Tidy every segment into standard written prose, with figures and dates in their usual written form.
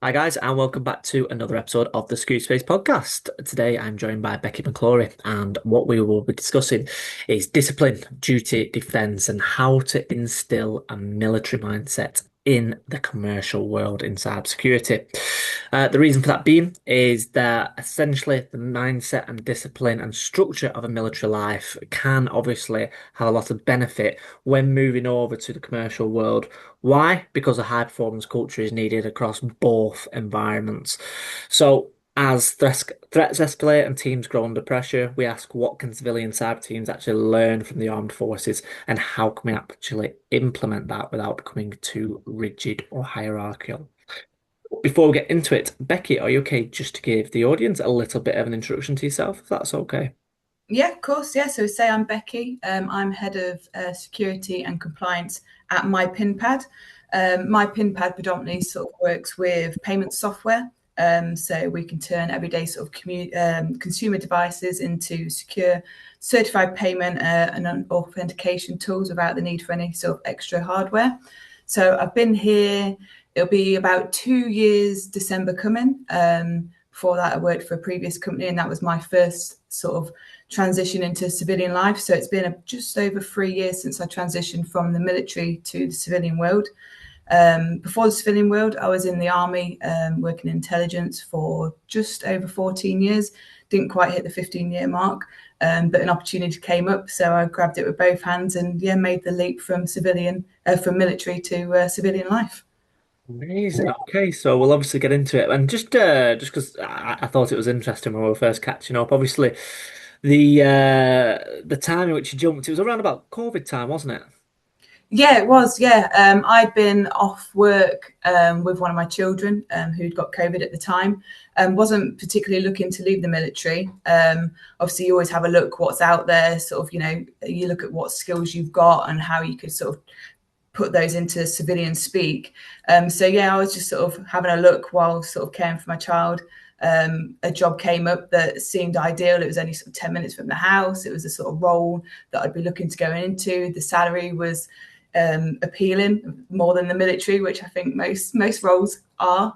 Hi guys, and welcome back to another episode of the Security Space podcast. Today I'm joined by Becky McClory, and what we will be discussing is discipline, duty, defence, and how to instill a military mindset in the commercial world in cybersecurity. The reason for that being is that essentially the mindset and discipline and structure of a military life can obviously have a lot of benefit when moving over to the commercial world. Why? Because a high performance culture is needed across both environments. So, as threats escalate and teams grow under pressure, we ask what can civilian cyber teams actually learn from the armed forces and how can we actually implement that without becoming too rigid or hierarchical? Before we get into it, Becky, are you okay just to give the audience a little bit of an introduction to yourself, if that's okay? Yeah, of course. Yeah. So say I'm Becky. I'm head of security and compliance at Mypinpad. Mypinpad predominantly sort of works with payment software. So we can turn everyday sort of consumer devices into secure, certified payment and authentication tools without the need for any sort of extra hardware. So I've been here. It'll be about 2 years December coming. Before that, I worked for a previous company, and that was my first sort of transition into civilian life. So it's been just over 3 years since I transitioned from the military to the civilian world. Before the civilian world, I was in the army working in intelligence for just over 14 years. Didn't quite hit the 15-year mark, but an opportunity came up, so I grabbed it with both hands and made the leap from from military to civilian life. Amazing. Okay, so we'll obviously get into it, and just because I thought it was interesting when we were first catching up. Obviously, the time in which you jumped, it was around about COVID time, wasn't it? Yeah, it was. Yeah, I'd been off work with one of my children who'd got COVID at the time. Wasn't particularly looking to leave the military. Obviously, you always have a look what's out there. Sort of, you look at what skills you've got and how you could sort of put those into civilian speak. So yeah, I was just sort of having a look while sort of caring for my child. A job came up that seemed ideal. It was only sort of 10 minutes from the house. It was a sort of role that I'd be looking to go into. The salary was appealing more than the military, which I think most roles are.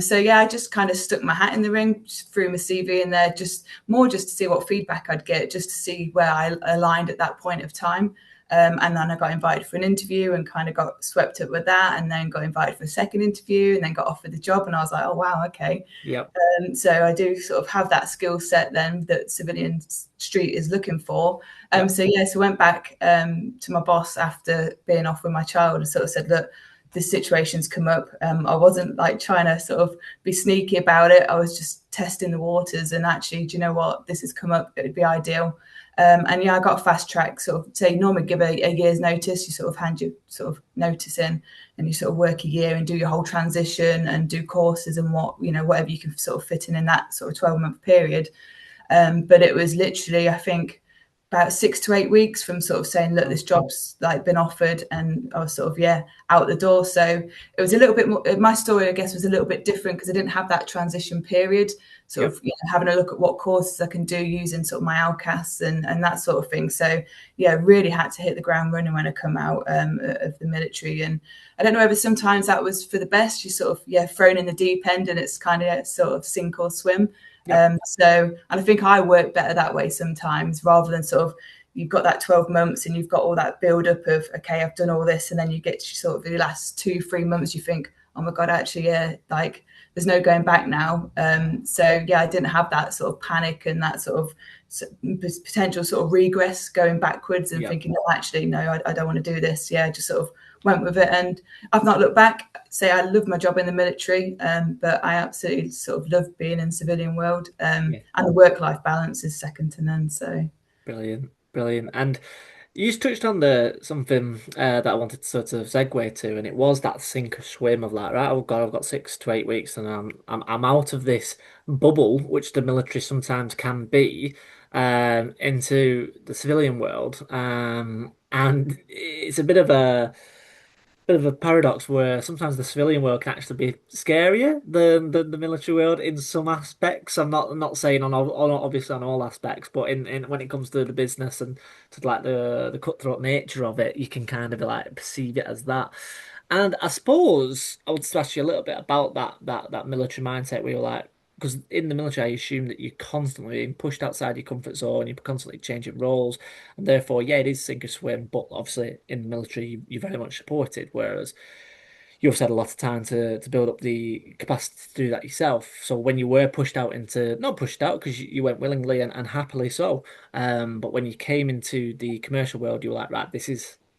So yeah, I just kind of stuck my hat in the ring, threw my CV in there, just to see what feedback I'd get, just to see where I aligned at that point of time. And then I got invited for an interview and kind of got swept up with that, and then got invited for a second interview and then got offered the job. And I was like, oh, wow, okay. Yep. So I do sort of have that skill set then that civilian street is looking for. Yep. So went back to my boss after being off with my child and sort of said, look, this situation's come up. I wasn't like trying to sort of be sneaky about it. I was just testing the waters, and actually, do you know what? This has come up. It would be ideal. And yeah, I got fast track. Sort of say normally give a year's notice. You sort of hand your sort of notice in, and you sort of work a year and do your whole transition and do courses and whatever you can sort of fit in that sort of 12-month period. But it was literally, I think, about 6 to 8 weeks from sort of saying, look, this job's like been offered, and I was sort of out the door. So it was a little bit more, my story I guess was a little bit different because I didn't have that transition period, sort Yep. of having a look at what courses I can do using sort of my outcasts and that sort of thing. So yeah, really had to hit the ground running when I come out of the military. And I don't know whether sometimes that was for the best. You sort of thrown in the deep end and it's kind of sort of sink or swim. Yep. And I think I work better that way sometimes, rather than sort of you've got that 12 months and you've got all that build up of, okay, I've done all this. And then you get to sort of the last 2, 3 months, you think, oh my God, actually, like there's no going back now. So yeah, I didn't have that sort of panic and that sort of potential sort of regress going backwards and Yep. thinking, no, actually, no, I don't want to do this. Yeah, just sort of went with it. And I've not looked back. Say I love my job in the military, but I absolutely sort of love being in the civilian world. Yeah. And the work-life balance is second to none. So Brilliant. Brilliant. And you just touched on the something that I wanted to sort of segue to, and it was that sink or swim of like, right, oh God, I've got 6 to 8 weeks, and I'm out of this bubble, which the military sometimes can be, into the civilian world. And it's a bit of a paradox where sometimes the civilian world can actually be scarier than the military world in some aspects. I'm not saying on obviously on all aspects, but in when it comes to the business and to like the cutthroat nature of it, you can kind of like perceive it as that. And I suppose I would just ask you a little bit about that military mindset where you're like, because in the military, I assume that you're constantly being pushed outside your comfort zone, you're constantly changing roles, and therefore, yeah, it is sink or swim. But obviously, in the military, you're very much supported. Whereas you also had a lot of time to build up the capacity to do that yourself. So when you were pushed out into, not pushed out because you went willingly and happily so, but when you came into the commercial world, you were like, right,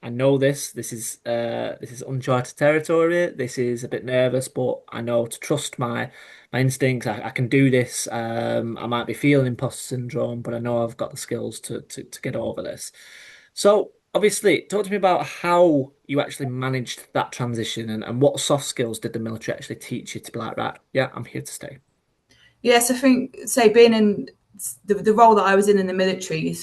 I know this is uncharted territory. This is a bit nervous, but I know to trust my instincts. I can do this. I might be feeling imposter syndrome, but I know I've got the skills to get over this. So obviously, talk to me about how you actually managed that transition and what soft skills did the military actually teach you to be like, right, yeah, I'm here to stay. Yes, I think, say, being in the role that I was in the military,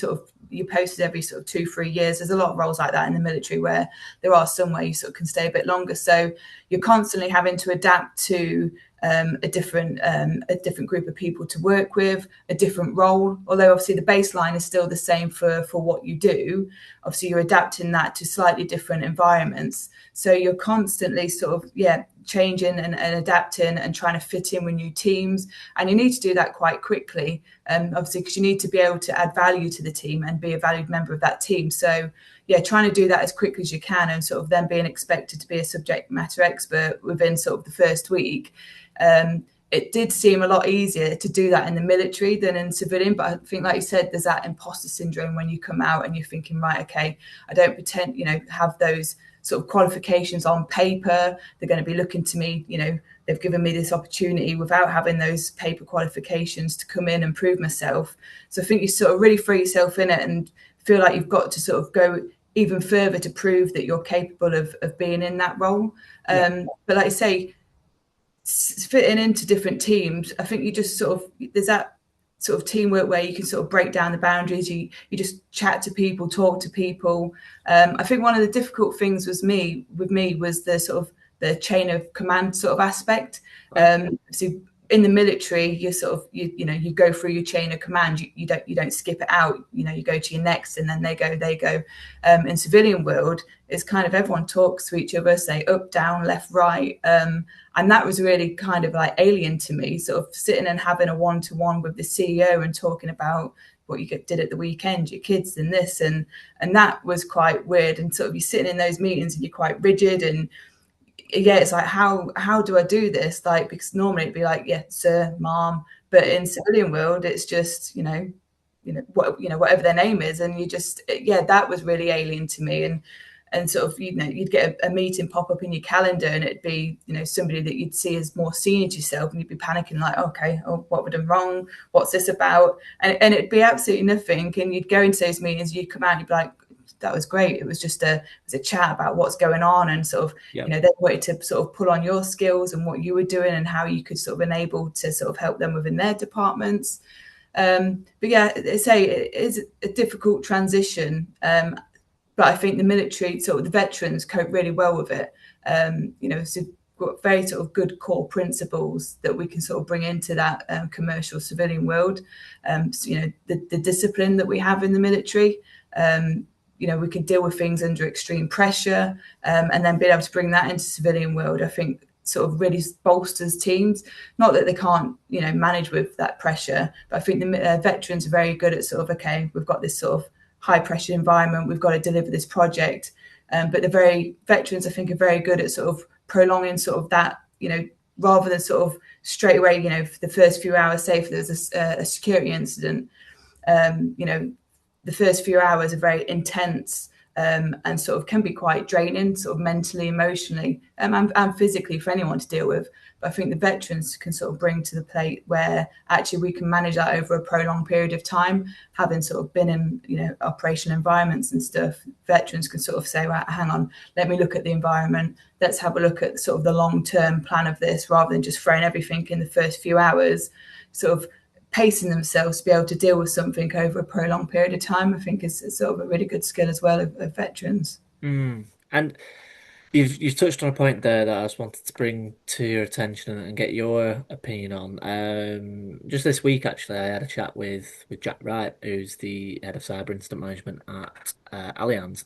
you posted every sort of 2 3 years. There's a lot of roles like that in the military where there are some where you sort of can stay a bit longer. So you're constantly having to adapt to a different group of people to work with, a different role. Although obviously the baseline is still the same for what you do, obviously you're adapting that to slightly different environments. So you're constantly sort of changing and adapting and trying to fit in with new teams, and you need to do that quite quickly, obviously, because you need to be able to add value to the team and be a valued member of that team. So yeah, trying to do that as quickly as you can, and sort of then being expected to be a subject matter expert within sort of the first week. It did seem a lot easier to do that in the military than in civilian. But I think, like you said, there's that imposter syndrome when you come out and you're thinking, right, okay, I don't pretend, have those sort of qualifications on paper. They're going to be looking to me, they've given me this opportunity without having those paper qualifications to come in and prove myself. So I think you sort of really throw yourself in it and feel like you've got to sort of go even further to prove that you're capable of being in that role. Yeah. But like I say, fitting into different teams, I think you just sort of, there's that sort of teamwork where you can sort of break down the boundaries. You just chat to people, talk to people. I think one of the difficult things was with me was the sort of the chain of command sort of aspect. Right. So in the military, you sort of you go through your chain of command. You don't skip it out. You go to your next, and then they go. In civilian world, it's kind of everyone talks to each other, say up, down, left, right. And that was really kind of like alien to me, sort of sitting and having a one-to-one with the CEO and talking about what you did at the weekend, your kids and this, and that was quite weird. And sort of you're sitting in those meetings and you're quite rigid, and yeah, it's like, how do I do this? Like, because normally it'd be like, yeah, sir, mom, but in civilian world, it's just, whatever their name is, and you just, yeah, that was really alien to me. And sort of, you'd get a meeting pop up in your calendar, and it'd be, somebody that you'd see as more senior to yourself, and you'd be panicking like, okay, oh, what have I done wrong? What's this about? And it'd be absolutely nothing. And you'd go into those meetings, you'd come out, and you'd be like, that was great. It was just it was a chat about what's going on, and sort of, Yeah. they wanted to sort of pull on your skills and what you were doing and how you could sort of enable to sort of help them within their departments. But yeah, I say it is a difficult transition. But I think the military, sort of the veterans, cope really well with it. So got very sort of good core principles that we can sort of bring into that commercial civilian world. So, the discipline that we have in the military. We can deal with things under extreme pressure, and then being able to bring that into civilian world, I think sort of really bolsters teams. Not that they can't, manage with that pressure, but I think the veterans are very good at sort of, okay, we've got this sort of high pressure environment, we've got to deliver this project. But the very veterans, I think, are very good at sort of prolonging sort of that, rather than sort of straight away, for the first few hours, say if there's a security incident, the first few hours are very intense, and sort of can be quite draining, sort of mentally, emotionally, and physically for anyone to deal with. But I think the veterans can sort of bring to the plate where actually we can manage that over a prolonged period of time, having sort of been in, operational environments and stuff. Veterans can sort of say, right, hang on, let me look at the environment. Let's have a look at sort of the long-term plan of this, rather than just throwing everything in the first few hours. Sort of pacing themselves to be able to deal with something over a prolonged period of time, I think is sort of a really good skill as well of veterans. Mm. And you've touched on a point there that I just wanted to bring to your attention and get your opinion on. Just this week, actually, I had a chat with Jack Wright, who's the head of cyber incident management at Allianz,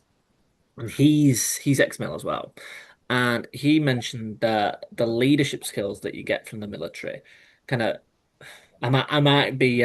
and he's ex-mil as well. And he mentioned that the leadership skills that you get from the military kind of I might be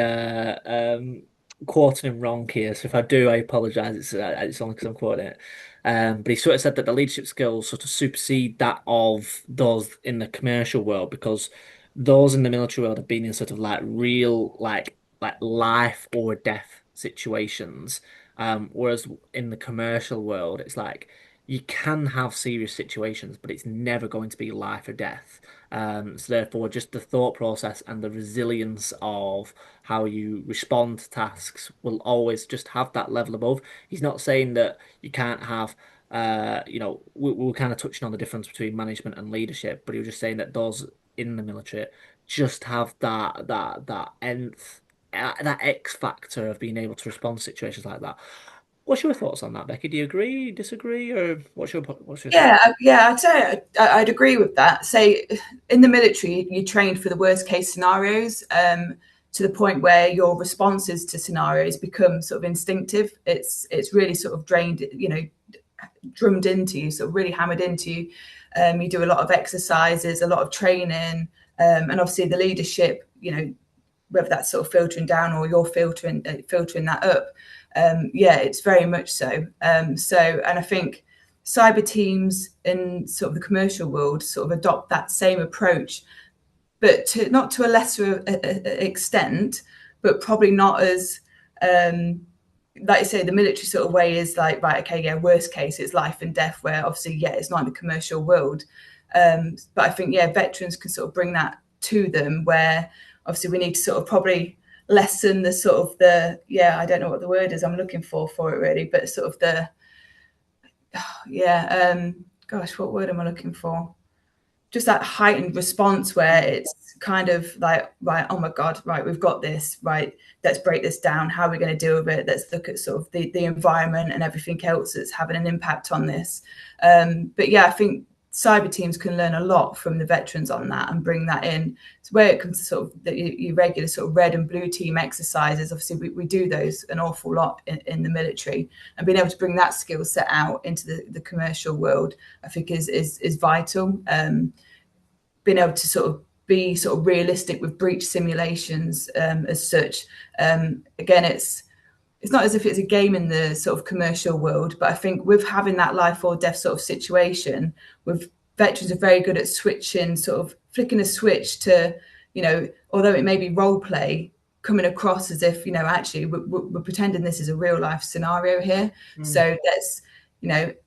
quoting him wrong here, so if I do, I apologize. It's only because I'm quoting it. But he sort of said that the leadership skills sort of supersede that of those in the commercial world because those in the military world have been in sort of like real like life or death situations. Whereas in the commercial world, it's like you can have serious situations, but it's never going to be life or death. So therefore, just the thought process and the resilience of how you respond to tasks will always just have that level above. He's not saying that you can't have, we were kind of touching on the difference between management and leadership, but he was just saying that those in the military just have that nth, that X factor of being able to respond to situations like that. What's your thoughts on that, Becky? Do you agree, disagree, or what's your take? Yeah, I'd say I'd agree with that. Say in the military, you train for the worst case scenarios, to the point where your responses to scenarios become sort of instinctive. It's really sort of drummed into you, sort of really hammered into you. You do a lot of exercises, a lot of training, and obviously the leadership. Whether that's sort of filtering down or you're filtering that up. Yeah, it's very much so. And I think cyber teams in sort of the commercial world sort of adopt that same approach, but not to a lesser extent, but probably not as like you say, the military sort of way is like, right, okay, yeah, worst case, it's life and death, where obviously, yeah, it's not in the commercial world. But I think, yeah, veterans can sort of bring that to them where obviously we need to sort of probably lessen the sort of yeah, I don't know what the word is I'm looking for it really, but sort of yeah, gosh, what word am I looking for? Just that heightened response where it's kind of like, right, oh my God, right, we've got this, right, let's break this down. How are we going to deal with it? Let's look at sort of the environment and everything else that's having an impact on this. But yeah, I think cyber teams can learn a lot from the veterans on that and bring that in. So where it comes to sort of your regular sort of red and blue team exercises, obviously we do those an awful lot in the military, and being able to bring that skill set out into the commercial world, I think is vital. Being able to sort of be sort of realistic with breach simulations, as such. Again, it's not as if it's a game in the sort of commercial world, but I think with having that life or death sort of situation, with veterans are very good at switching, sort of flicking a switch to, although it may be role play, coming across as if, actually we're pretending this is a real life scenario here. Mm. So that's,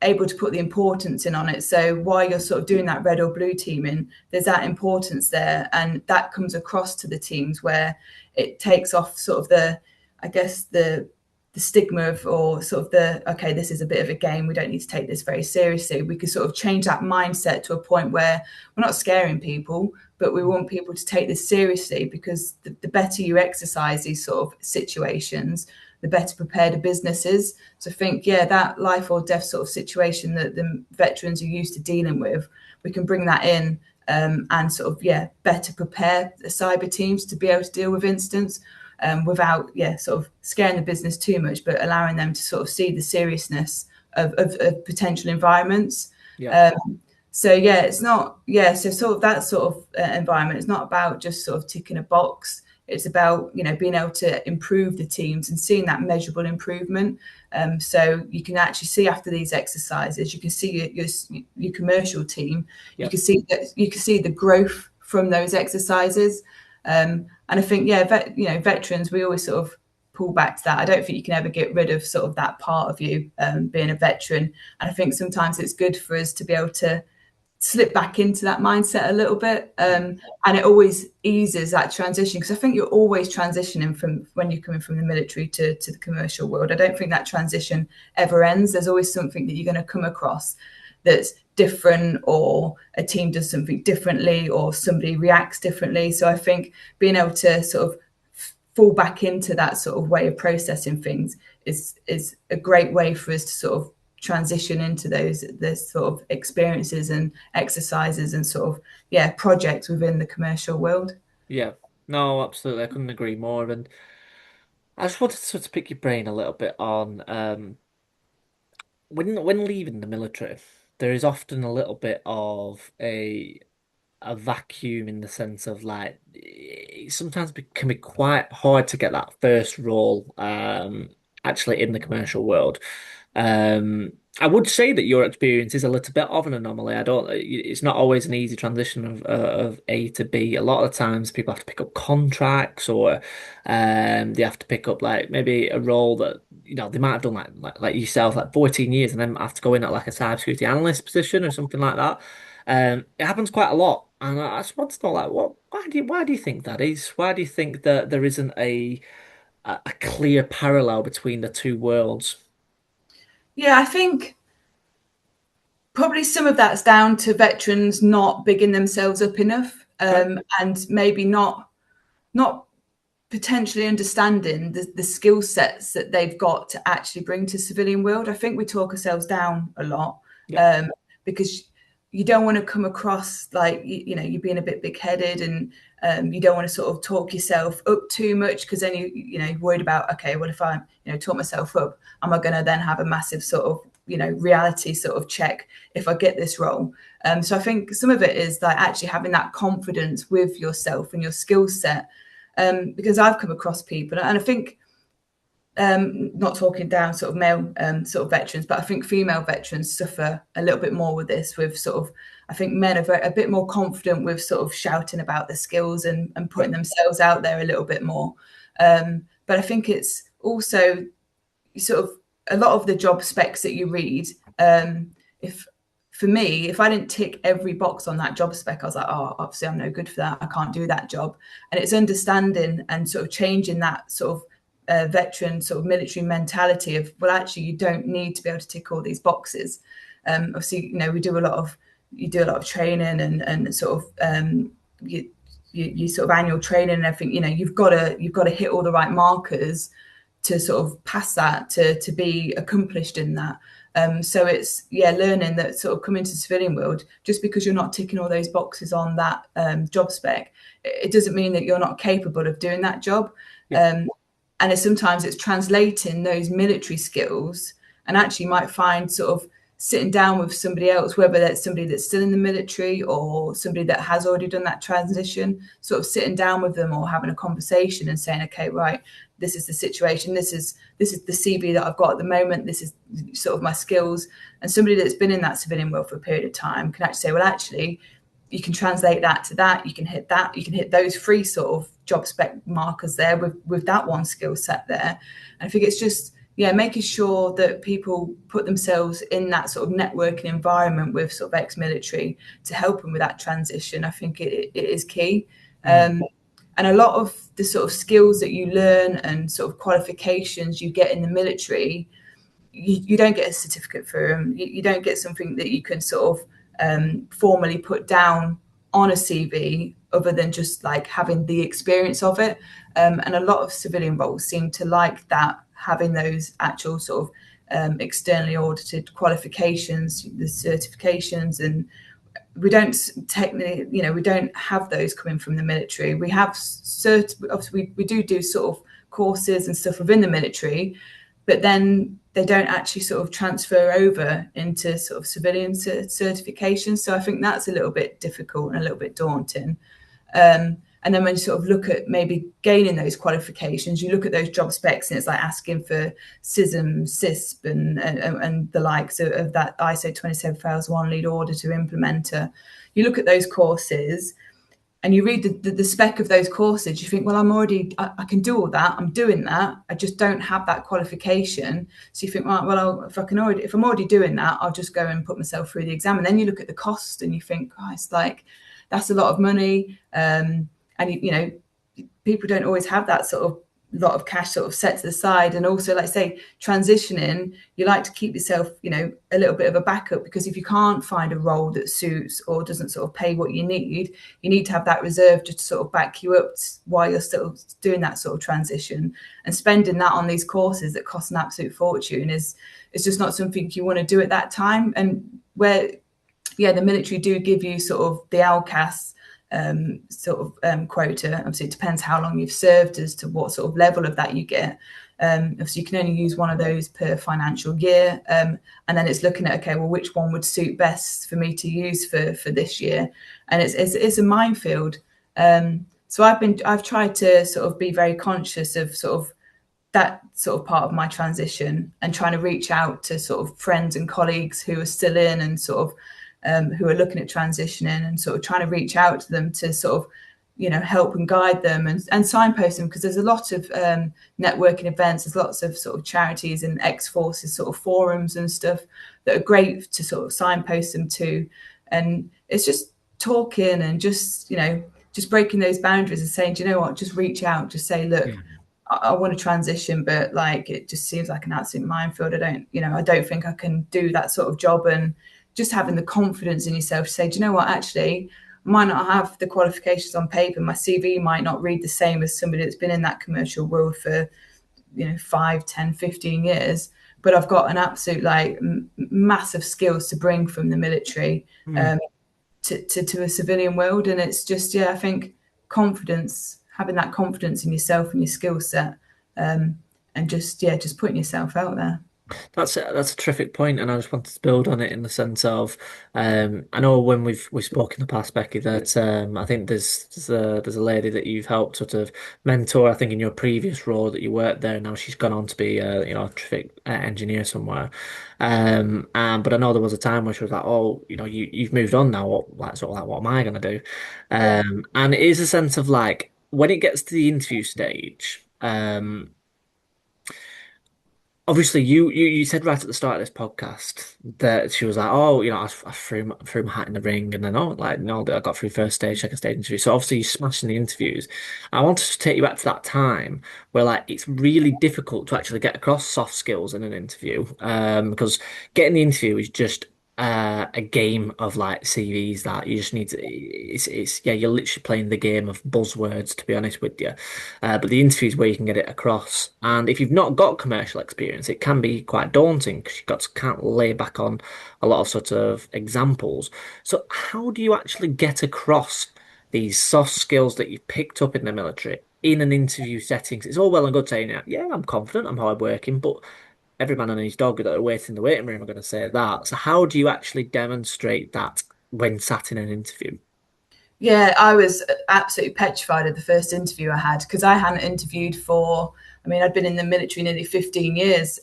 able to put the importance in on it. So while you're sort of doing that red or blue teaming, there's that importance there. And that comes across to the teams where it takes off sort of I guess the stigma of, or sort of okay, this is a bit of a game, we don't need to take this very seriously. We could sort of change that mindset to a point where we're not scaring people, but we want people to take this seriously, because the better you exercise these sort of situations, the better prepared a business is. So I think, yeah, that life or death sort of situation that the veterans are used to dealing with, we can bring that in, and sort of, yeah, better prepare the cyber teams to be able to deal with incidents, without, yeah, sort of scaring the business too much, but allowing them to sort of see the seriousness of potential environments. Yeah. So yeah, it's not, yeah, so sort of that sort of environment. It's not about just sort of ticking a box. It's about, being able to improve the teams and seeing that measurable improvement. So you can actually see after these exercises, you can see your commercial team. You Yep. can see that, you can see the growth from those exercises. And I think, yeah, veterans, we always sort of pull back to that. I don't think you can ever get rid of sort of that part of you, being a veteran. And I think sometimes it's good for us to be able to slip back into that mindset a little bit, and it always eases that transition, because I think you're always transitioning from when you're coming from the military to the commercial world. I don't think that transition ever ends. There's always something that you're going to come across that's different, or a team does something differently, or somebody reacts differently. So I think being able to sort of fall back into that sort of way of processing things is a great way for us to sort of transition into those sort of experiences and exercises and sort of, yeah, projects within the commercial world. Yeah. No, absolutely. I couldn't agree more. And I just wanted to sort of pick your brain a little bit on when leaving the military. there is often a little bit of a vacuum in the sense of like it sometimes can be quite hard to get that first role actually in the commercial world. Um, I would say that your experience is a little bit of an anomaly. I don't, it's not always an easy transition of A to B. A lot of times people have to pick up contracts or they have to pick up like maybe a role that they might have done like yourself like 14 years and then have to go in at like a cybersecurity analyst position or something like that. It happens quite a lot, and I just want to know, like, why do you think that is? Why do you think that there isn't a clear parallel between the two worlds? Yeah, I think probably some of that's down to veterans not bigging themselves up enough, Okay. and maybe not potentially understanding the skill sets that they've got to actually bring to civilian world. I think we talk ourselves down a lot, Yeah. because you don't want to come across like you're being a bit big-headed, and you don't want to sort of talk yourself up too much, because then you're worried about, okay, well, if I talk myself up, am I going to then have a massive sort of reality sort of check if I get this role? So I think some of it is like actually having that confidence with yourself and your skill set, because I've come across people, and I think, not talking down sort of male sort of veterans, but I think female veterans suffer a little bit more with this. With sort of, I think men are a bit more confident with sort of shouting about their skills and Yeah. putting themselves out there a little bit more. But I think it's also sort of a lot of the job specs that you read. If For me, if I didn't tick every box on that job spec, I was like, oh, obviously I'm no good for that. I can't do that job. And it's understanding and sort of changing that sort of veteran sort of military mentality of, well, actually, you don't need to be able to tick all these boxes. Obviously, we do a lot of training and sort of you sort of annual training and everything. You've got to hit all the right markers to sort of pass that, to be accomplished in that. So it's learning that sort of coming to the civilian world, just because you're not ticking all those boxes on that job spec, it doesn't mean that you're not capable of doing that job. Yeah. And sometimes it's translating those military skills, and actually you might find sort of sitting down with somebody else, whether that's somebody that's still in the military or somebody that has already done that transition, sort of sitting down with them or having a conversation and saying, okay, right, this is the situation, this is the CV that I've got at the moment, this is sort of my skills. And somebody that's been in that civilian world for a period of time can actually say, well, actually, you can translate that to that, you can hit those three sort of job spec markers there with that one skill set there. And I think it's just making sure that people put themselves in that sort of networking environment with sort of ex-military to help them with that transition. I think it is key. Mm. And a lot of the sort of skills that you learn and sort of qualifications you get in the military, you don't get a certificate for them. You don't get something that you can sort of formally put down on a CV, other than just like having the experience of it. And a lot of civilian roles seem to like that, having those actual sort of externally audited qualifications, the certifications. And we don't technically, we don't have those coming from the military. We have obviously we do sort of courses and stuff within the military, but then they don't actually sort of transfer over into sort of civilian certifications. So I think that's a little bit difficult and a little bit daunting. And then when you sort of look at maybe gaining those qualifications, you look at those job specs and it's like asking for CISM, CISP and the likes of that ISO 27001 lead auditor implementer. You look at those courses and you read the spec of those courses, you think, well, I can do all that. I'm doing that. I just don't have that qualification. So you think, right, well, if I'm already doing that, I'll just go and put myself through the exam. And then you look at the cost and you think, oh, it's like, that's a lot of money. And people don't always have that sort of lot of cash sort of set to the side. And also, like I say, transitioning, you like to keep yourself, a little bit of a backup, because if you can't find a role that suits or doesn't sort of pay what you need to have that reserve just to sort of back you up while you're still doing that sort of transition. And spending that on these courses that cost an absolute fortune is just not something you want to do at that time. And where, the military do give you sort of the LCAS quota. Obviously, it depends how long you've served as to what sort of level of that you get. Obviously, you can only use one of those per financial year, and then it's looking at, okay, well, which one would suit best for me to use for this year, and it's a minefield. So I've tried to sort of be very conscious of sort of that sort of part of my transition, and trying to reach out to sort of friends and colleagues who are still in, and sort of who are looking at transitioning, and sort of trying to reach out to them to sort of, you know, help and guide them, and signpost them, because there's a lot of networking events, there's lots of sort of charities and ex-forces sort of forums and stuff that are great to sort of signpost them to. And it's just talking and just, you know, just breaking those boundaries and saying, do you know what, just reach out, just say, look, I want to transition, but like, it just seems like an absolute minefield. I don't think I can do that sort of job. And just having the confidence in yourself to say, do you know what, actually, I might not have the qualifications on paper. My CV might not read the same as somebody that's been in that commercial world for, 5, 10, 15 years. But I've got an absolute massive skills to bring from the military to a civilian world. And it's just, I think confidence, having that confidence in yourself and your skill set, and just putting yourself out there. That's a terrific point, and I just wanted to build on it in the sense of, I know when we've spoken in the past, Becky, that I think there's a lady that you've helped sort of mentor. I think in your previous role that you worked there, now she's gone on to be a terrific engineer somewhere. But I know there was a time where she was like, oh, you've moved on now. What am I gonna do? Yeah. And it is a sense of like when it gets to the interview stage. Obviously, you said right at the start of this podcast that she was like, oh, I threw my hat in the ring, and then like no, I got through first stage, second stage interview. So obviously, you're smashing the interviews. I wanted to take you back to that time where like it's really difficult to actually get across soft skills in an interview, because getting the interview is just a game of like CVs that you just need to. It's yeah, you're literally playing the game of buzzwords, to be honest with you. But the interviews where you can get it across. And if you've not got commercial experience, it can be quite daunting because you've got to kind of lay back on a lot of sort of examples. So how do you actually get across these soft skills that you've picked up in the military in an interview setting? 'Cause it's all well and good saying, yeah, I'm confident, I'm hardworking, but every man and his dog that are waiting in the waiting room are going to say that. So how do you actually demonstrate that when sat in an interview? Yeah, I was absolutely petrified at the first interview I had, because I hadn't interviewed for, I mean, I'd been in the military nearly 15 years.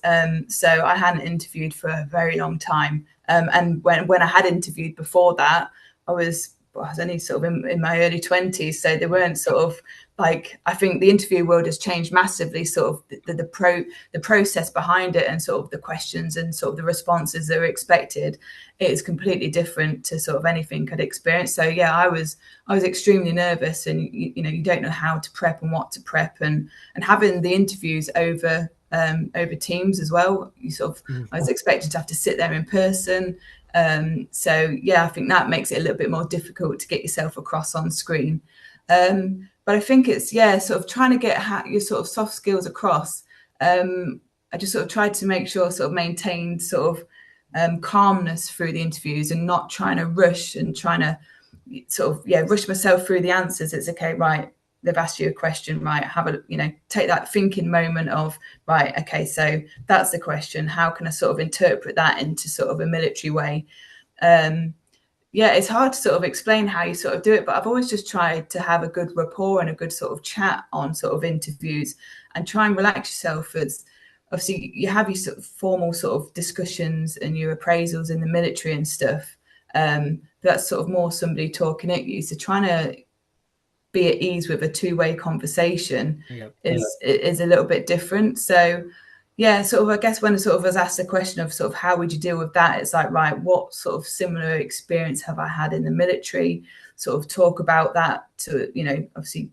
So I hadn't interviewed for a very long time. And when I had interviewed before that, I was only sort of in my early 20s. So they weren't sort of like, I think the interview world has changed massively, sort of the process behind it, and sort of the questions and sort of the responses that are expected. It is completely different to sort of anything I'd experienced. So yeah, I was extremely nervous, and you don't know how to prep and what to prep, and having the interviews over Teams as well. I was expected to have to sit there in person. So yeah, I think that makes it a little bit more difficult to get yourself across on screen. But I think it's sort of trying to get your sort of soft skills across. I just sort of tried to make sure sort of maintained sort of calmness through the interviews, and not trying to rush and trying to sort of rush myself through the answers. It's okay, right? They've asked you a question, right? Have a take that thinking moment of, right, okay, so that's the question. How can I sort of interpret that into sort of a military way? It's hard to sort of explain how you sort of do it, but I've always just tried to have a good rapport and a good sort of chat on sort of interviews, and try and relax yourself. As obviously you have your sort of formal sort of discussions and your appraisals in the military and stuff. That's sort of more somebody talking at you. So trying to be at ease with a two-way conversation Yeah. is a little bit different. So yeah, sort of I guess when I sort of was asked the question of sort of how would you deal with that, it's like, right, what sort of similar experience have I had in the military? Sort of talk about that to, obviously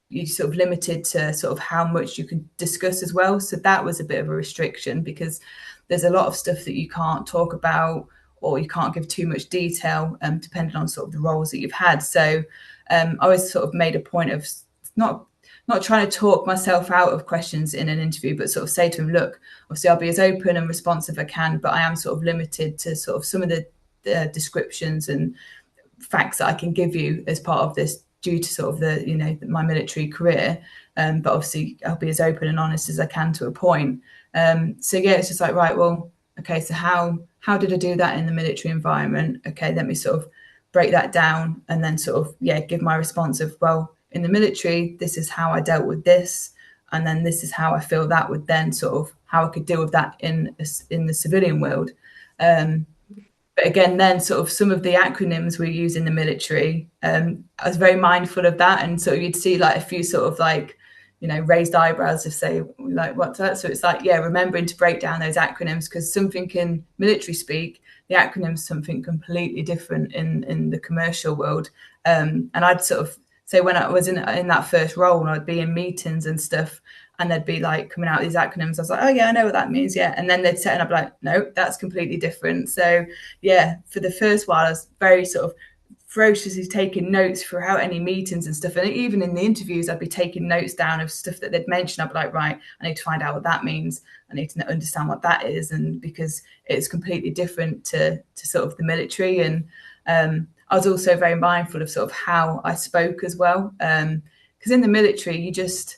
you're sort of limited to sort of how much you can discuss as well. So that was a bit of a restriction, because there's a lot of stuff that you can't talk about, or you can't give too much detail, depending on sort of the roles that you've had. So I always sort of made a point of not trying to talk myself out of questions in an interview, but sort of say to him, look, obviously I'll be as open and responsive as I can, but I am sort of limited to sort of some of the descriptions and facts that I can give you as part of this due to sort of my military career. But obviously I'll be as open and honest as I can to a point. So yeah, it's just like, right, well, okay, so how did I do that in the military environment? Okay, let me sort of break that down and then sort of, give my response of, well, in the military, this is how I dealt with this, and then this is how I feel that would then sort of how I could deal with that in the civilian world. But again, then sort of some of the acronyms we use in the military, I was very mindful of that. And so you'd see like a few sort of like, raised eyebrows if say like, what's that? So it's like, remembering to break down those acronyms, because something in military speak, the acronym's something completely different in the commercial world. And I'd sort of say when I was in that first role, and I'd be in meetings and stuff, and they'd be like coming out with these acronyms. I was like, oh yeah, I know what that means. Yeah. And then they'd say, and I'd be like, no, that's completely different. So yeah, for the first while, I was very sort of ferociously taking notes throughout any meetings and stuff. And even in the interviews, I'd be taking notes down of stuff that they'd mentioned. I'd be like, right, I need to find out what that means. I need to understand what that is. And because it's completely different to sort of the military. And I was also very mindful of sort of how I spoke as well. Because in the military, you just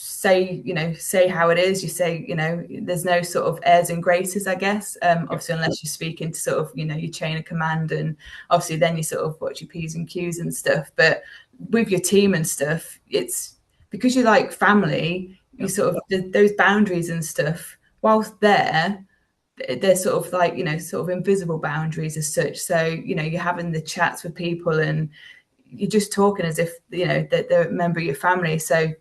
say how it is. You say, there's no sort of airs and graces, I guess. Obviously, unless you're speaking to sort of, your chain of command, and obviously then you sort of watch your P's and Q's and stuff. But with your team and stuff, it's because you're like family, you sort of those boundaries and stuff, whilst they're sort of like, sort of invisible boundaries as such. So, you're having the chats with people and you're just talking as if, that they're a member of your family. So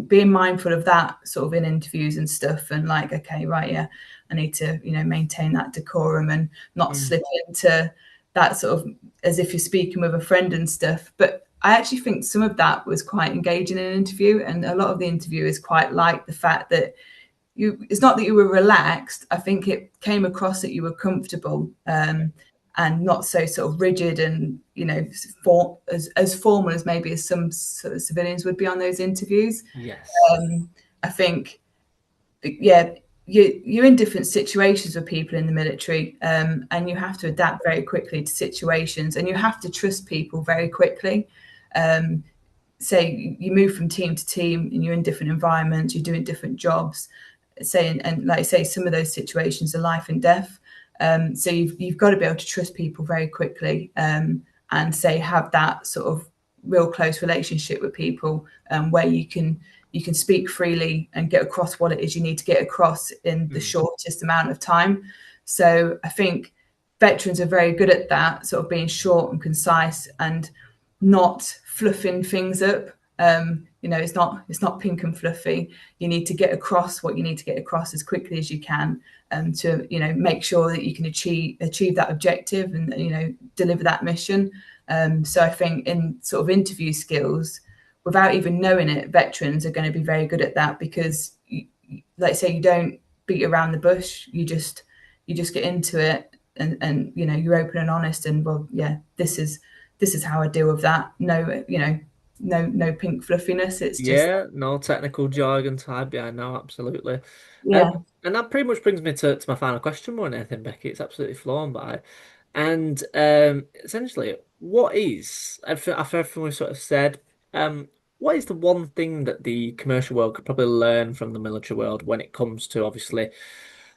being mindful of that sort of in interviews and stuff, and like, okay, right, yeah, I need to, maintain that decorum and not slip into that sort of as if you're speaking with a friend and stuff. But I actually think some of that was quite engaging in an interview, and a lot of the interviewers quite liked the fact that it's not that you were relaxed. I think it came across that you were comfortable, and not so sort of rigid and, as formal as maybe as some sort of civilians would be on those interviews. Yes. I think, you're in different situations with people in the military, and you have to adapt very quickly to situations, and you have to trust people very quickly. Say you move from team to team and you're in different environments, you're doing different jobs, and like I say, some of those situations are life and death. So you've got to be able to trust people very quickly, and say have that sort of real close relationship with people, where you can speak freely and get across what it is you need to get across in the shortest amount of time. So I think veterans are very good at that, sort of being short and concise and not fluffing things up. It's not pink and fluffy. You need to get across what you need to get across as quickly as you can, to make sure that you can achieve that objective and deliver that mission. So I think in sort of interview skills, without even knowing it, veterans are going to be very good at that, because like I say, you don't beat around the bush. You just get into it, and you're open and honest, and well, yeah, this is how I deal with that. No, no pink fluffiness. It's just, No technical jargon tied behind now, absolutely. yeah. And that pretty much brings me to my final question more than anything, Becky. It's absolutely flown by. And essentially, what is, after everything we've sort of said, what is the one thing that the commercial world could probably learn from the military world when it comes to obviously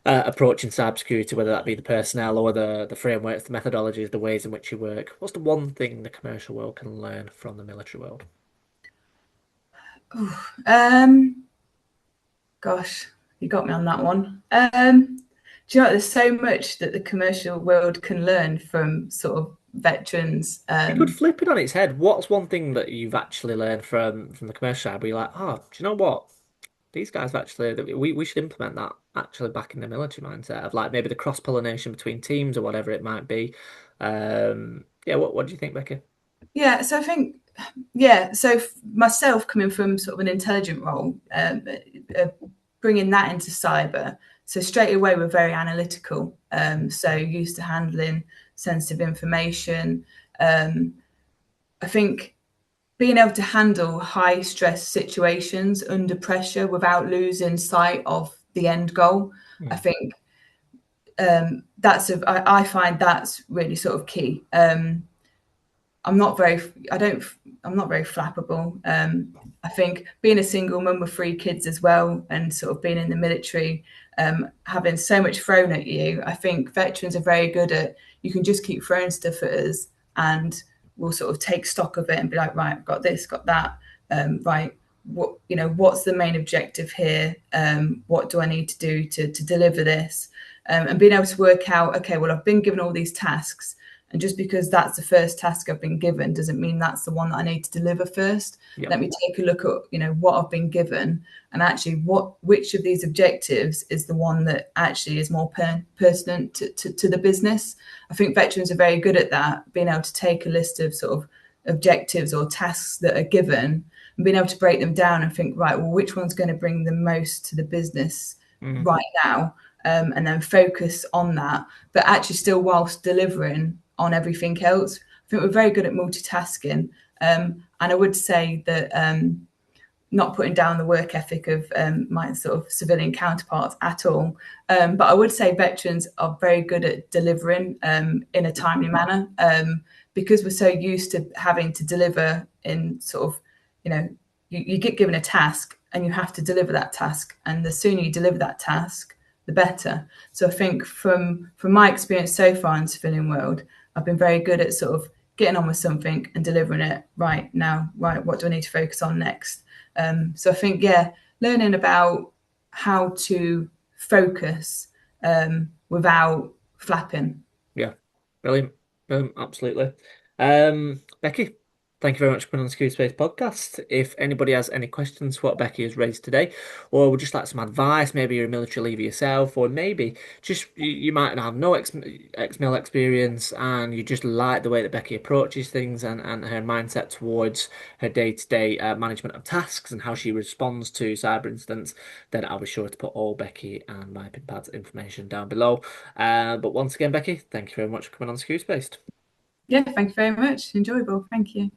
approaching cybersecurity, whether that be the personnel or the frameworks, the methodologies, the ways in which you work? What's the one thing the commercial world can learn from the military world? Gosh, you got me on that one. Do you know what? There's so much that the commercial world can learn from sort of veterans. You could flip it on its head. What's one thing that you've actually learned from the commercial side where you're like, oh, do you know what? These guys have actually, we should implement that actually back in the military mindset of like maybe the cross-pollination between teams or whatever it might be. Yeah, what do you think, Becky? Yeah, so I think, yeah, so myself coming from sort of an intelligent role, bringing that into cyber. So straight away, we're very analytical. So used to handling sensitive information. I think being able to handle high stress situations under pressure without losing sight of the end goal, I think I find that's really sort of key. I'm not very, I don't, I'm not very flappable. I think being a single mum with three kids as well, and sort of being in the military, having so much thrown at you, I think veterans are very good at, you can just keep throwing stuff at us and we'll sort of take stock of it and be like, right, I've got this, got that, right. What's the main objective here? What do I need to do to deliver this? And being able to work out, okay, well, I've been given all these tasks, and just because that's the first task I've been given doesn't mean that's the one that I need to deliver first. Yeah. Let me take a look at, what I've been given, and actually which of these objectives is the one that actually is more pertinent to the business. I think veterans are very good at that, being able to take a list of sort of objectives or tasks that are given and being able to break them down and think, right, well, which one's going to bring the most to the business right now, and then focus on that, but actually still whilst delivering on everything else. I think we're very good at multitasking. And I would say that not putting down the work ethic of my sort of civilian counterparts at all. But I would say veterans are very good at delivering in a timely manner, because we're so used to having to deliver in sort of, you get given a task and you have to deliver that task. And the sooner you deliver that task, the better. So I think from my experience so far in the civilian world, I've been very good at sort of getting on with something and delivering it right now. Right, what do I need to focus on next? So I think, learning about how to focus without flapping. Yeah, brilliant. Absolutely. Becky, thank you very much for coming on the Security Space podcast. If anybody has any questions for what Becky has raised today, or would just like some advice, maybe you're a military leaver yourself, or maybe just you might have no ex-mil experience and you just like the way that Becky approaches things and her mindset towards her day-to-day management of tasks and how she responds to cyber incidents, then I'll be sure to put all Becky and Mypinpad's information down below. But once again, Becky, thank you very much for coming on Security Space. Yeah, thank you very much. Enjoyable. Thank you.